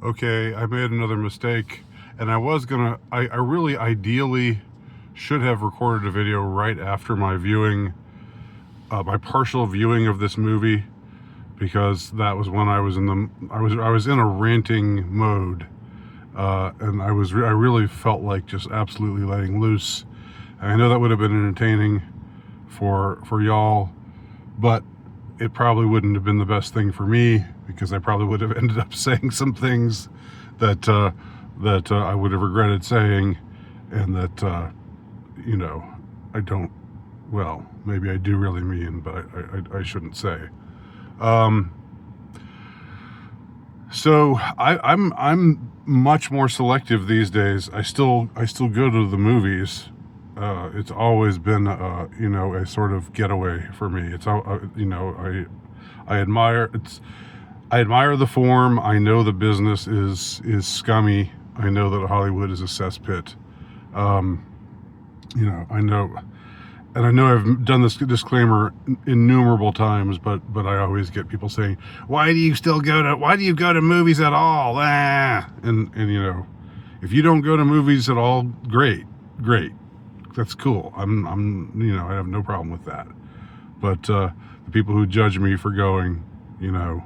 Okay, I made another mistake, and I really ideally should have recorded a video right after my viewing, my partial viewing of this movie, because that was when I was I was in a ranting mode, and I really felt like just absolutely letting loose. And I know that would have been entertaining for y'all, but it probably wouldn't have been the best thing for me, because I probably would have ended up saying some things that I would have regretted saying, and that you know I don't. Well, maybe I do really mean, but I shouldn't say. So I'm much more selective these days. I still go to the movies. It's always been a sort of getaway for me. It's I admire the form. I know the business is scummy. I know that Hollywood is a cesspit. I know, and I know I've done this disclaimer innumerable times, but I always get people saying, why do you go to movies at all? And if you don't go to movies at all, great. That's cool. I have no problem with that. But the people who judge me for going, I'm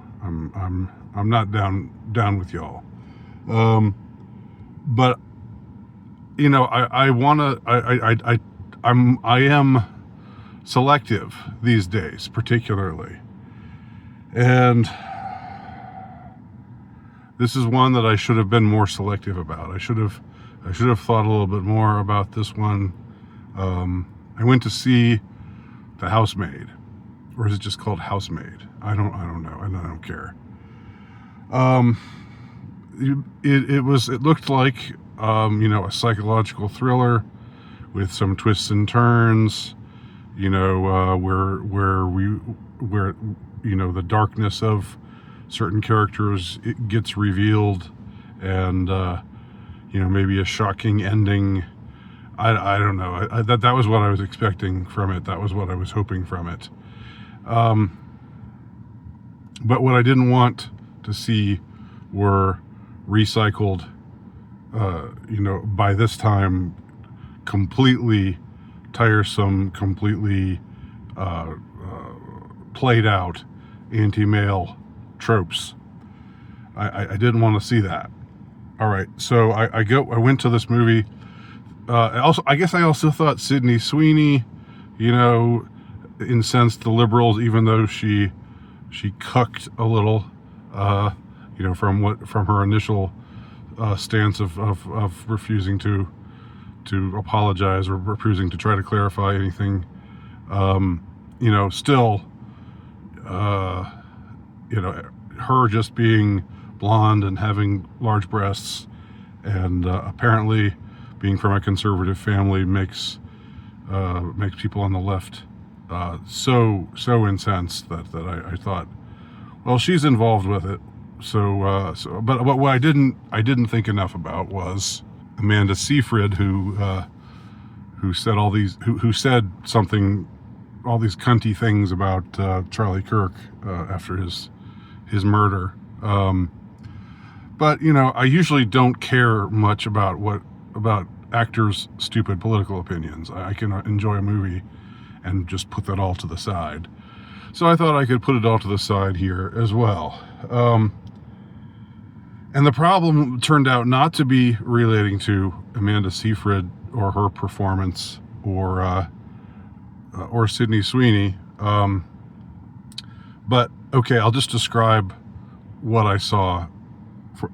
not down with y'all. But I am selective these days, particularly, and this is one that I should have been more selective about. I should have thought a little bit more about this one. I went to see The Housemaid, or is it just called Housemaid? I don't know, and I don't care. It looked like a psychological thriller with some twists and turns, where the darkness of certain characters, it gets revealed, and maybe a shocking ending. I don't know. That was what I was expecting from it. That was what I was hoping from it. But what I didn't want to see were recycled, by this time, completely tiresome, completely played out anti-male tropes. I didn't want to see that. All right, so I went to this movie. I guess I also thought Sydney Sweeney, incensed the liberals, even though she cucked a little, from her initial stance of refusing to apologize, or refusing to try to clarify anything. Still, her just being blonde and having large breasts, and apparently being from a conservative family makes people on the left so incensed that I thought, well, she's involved with it. But what I didn't think enough about was Amanda Seyfried, who said all these cunty things about Charlie Kirk after his murder. But I usually don't care much about actors' stupid political opinions. I can enjoy a movie and just put that all to the side. So I thought I could put it all to the side here as well. And the problem turned out not to be relating to Amanda Seyfried or her performance, or Sydney Sweeney. But okay, I'll just describe what I saw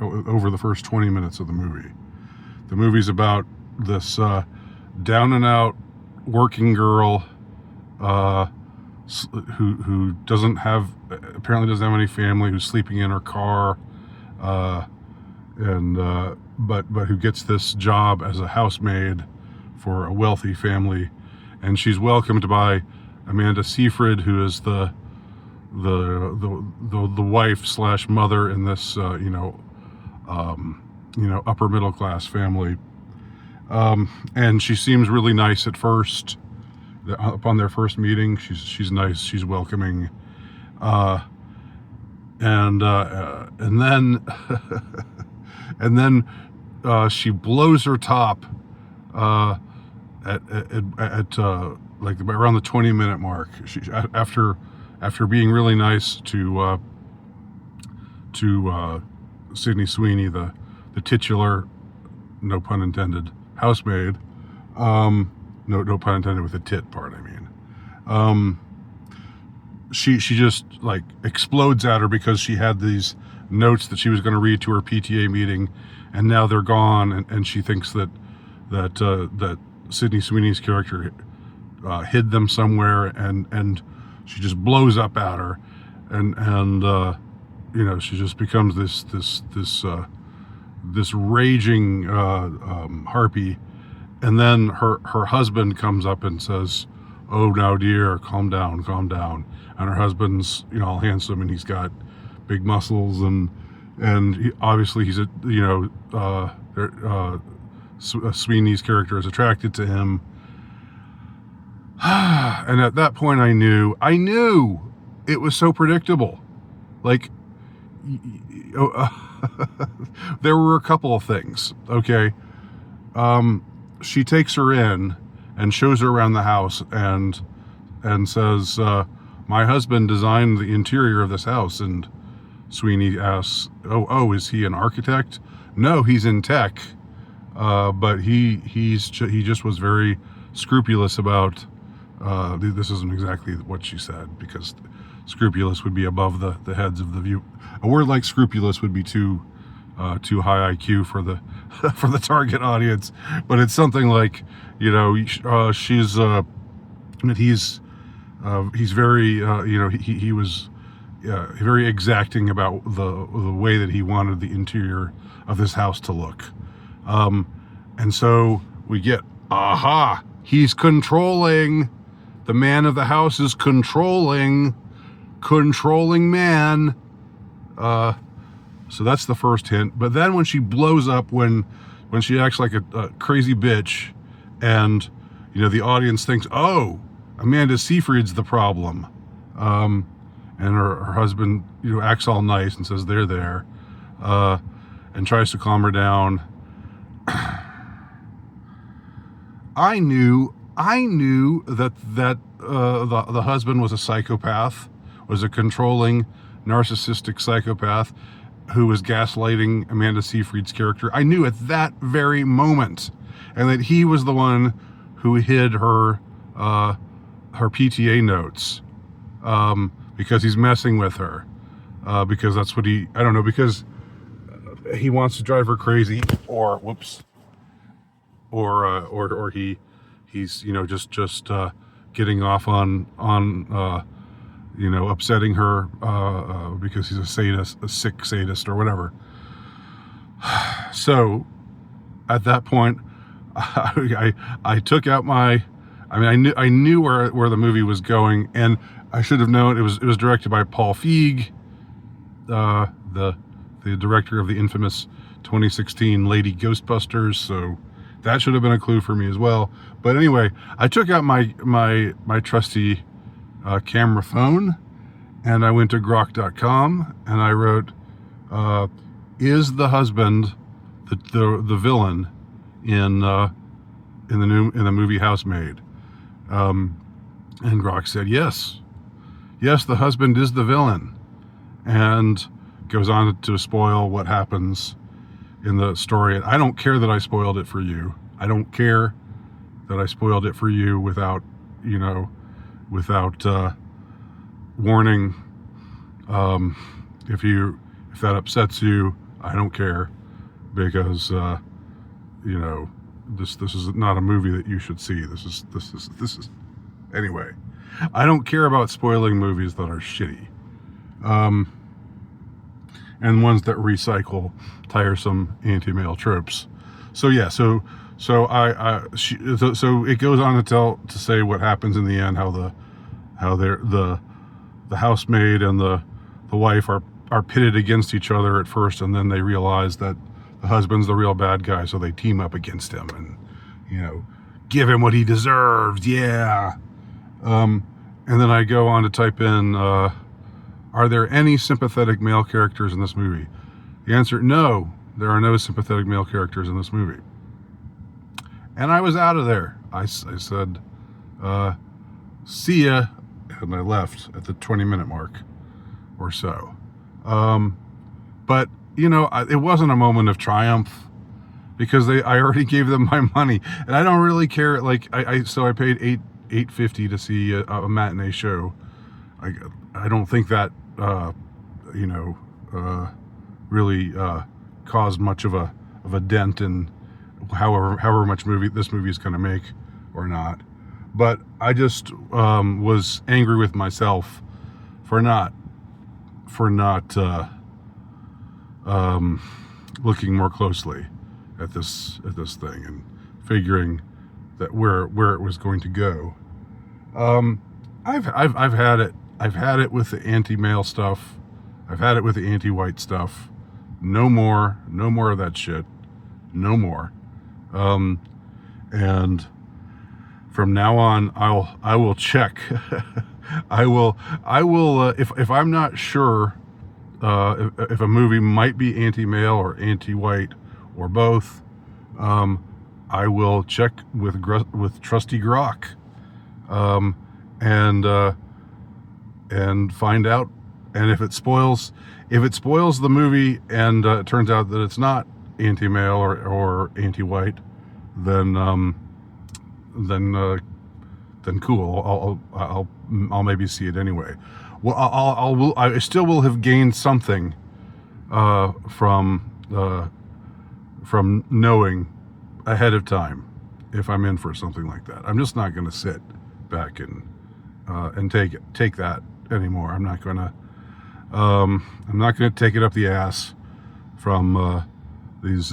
over the first 20 minutes of the movie. The movie's about this down and out working girl who apparently doesn't have any family, who's sleeping in her car, but who gets this job as a housemaid for a wealthy family, and she's welcomed by Amanda Seyfried, who is the wife / mother in this upper middle class family, and she seems really nice at first. Upon their first meeting, she's nice, she's welcoming, and then and then she blows her top at like around the 20-minute mark. She after being really nice to Sydney Sweeney, the titular, no pun intended, housemaid. No pun intended with the tit part, I mean. She just like explodes at her because she had these notes that she was going to read to her PTA meeting, and now they're gone, and she thinks that Sydney Sweeney's character hid them somewhere, and she just blows up at her, and you know, she just becomes this raging harpy. And then her husband comes up and says, "Oh, now dear, calm down, calm down." And her husband's, you know, all handsome, and he's got big muscles, and obviously he's a, you know, Sweeney's character is attracted to him. And at that point I knew it was so predictable. Like, there were a couple of things. Okay. She takes her in and shows her around the house and says, "My husband designed the interior of this house." And Sweeney asks, "Oh, is he an architect?" "No, he's in tech, but he just was very scrupulous about." This isn't exactly what she said, because scrupulous would be above the heads of the view. A word like scrupulous would be too high IQ for the for the target audience, but it's something like, you know, he's very you know, he was very exacting about the way that he wanted the interior of this house to look, and so we get, he's controlling. The man of the house is controlling man. So that's the first hint. But then when she blows up, when she acts like a crazy bitch, and, you know, the audience thinks, "Oh, Amanda Seyfried's the problem," and her husband, you know, acts all nice and says they're there, and tries to calm her down. I knew that the husband was a psychopath, was a controlling, narcissistic psychopath who was gaslighting Amanda Seyfried's character. I knew at that very moment, and that he was the one who hid her PTA notes, because he's messing with her, because that's what I don't know, because he wants to drive her crazy, or he's, you know, just getting off on you know, upsetting her because he's a sadist, a sick sadist, or whatever. So at that point, I took out my, I mean, I knew where the movie was going, and I should have known it was directed by Paul Feig, the director of the infamous 2016 Lady Ghostbusters. So that should have been a clue for me as well. But anyway, I took out my trusty camera phone, and I went to grok.com, and I wrote, "Is the husband the villain in the movie Housemaid?" And Grok said yes, the husband is the villain, and goes on to spoil what happens in the story. And I don't care that I spoiled it for you. I don't care that I spoiled it for you without, you know, without warning. If that upsets you, I don't care, because you know, this is not a movie that you should see. This is anyway. I don't care about spoiling movies that are shitty, and ones that recycle tiresome anti-male tropes. So yeah, so it goes on to say what happens in the end, how the housemaid and the wife are pitted against each other at first, and then they realize that the husband's the real bad guy, so they team up against him and, you know, give him what he deserves. Yeah. And then I go on to type in, are there any sympathetic male characters in this movie? The answer, no, There are no sympathetic male characters in this movie. And I was out of there. I said, see ya, and I left at the 20-minute mark or so. But, you know, it wasn't a moment of triumph, because I already gave them my money, and I don't really care. Like, so I paid $8.50 to see a matinee show. I don't think that you know, really caused much of a dent in however much this movie is going to make or not. But I just was angry with myself for not looking more closely at this thing and figuring that where it was going to go. I've had it. I've had it with the anti-male stuff. I've had it with the anti-white stuff. No more of that shit. No more. And from now on, I will check. I will if I'm not sure if a movie might be anti-male or anti-white or both, I will check with Trusty Grok, and find out. And if it spoils the movie and it turns out that it's not anti-male or anti-white, then cool. I'll maybe see it anyway. Well, I still will have gained something from knowing ahead of time if I'm in for something like that. I'm just not going to sit back and take that anymore. I'm not going to take it up the ass from these.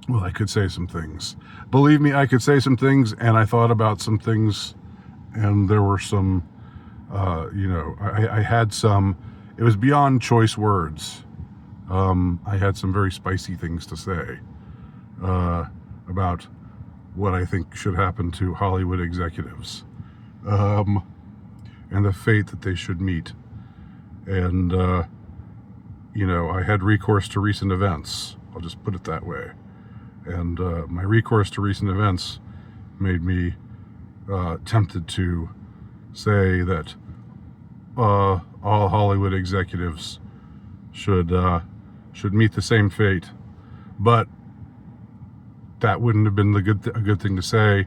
Well, I could say some things. Believe me, I could say some things, and I thought about some things, and there were some. You know, I had some. It was beyond choice words. I had some very spicy things to say about what I think should happen to Hollywood executives, and the fate that they should meet. And, you know, I had recourse to recent events. I'll just put it that way. And my recourse to recent events made me tempted to say that all Hollywood executives should meet the same fate. But that wouldn't have been a good thing to say.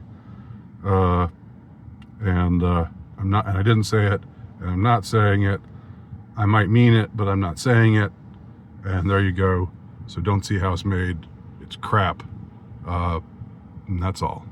And I didn't say it, and I'm not saying it. I might mean it, but I'm not saying it. And there you go. So don't see Housemaid. It's crap. And that's all.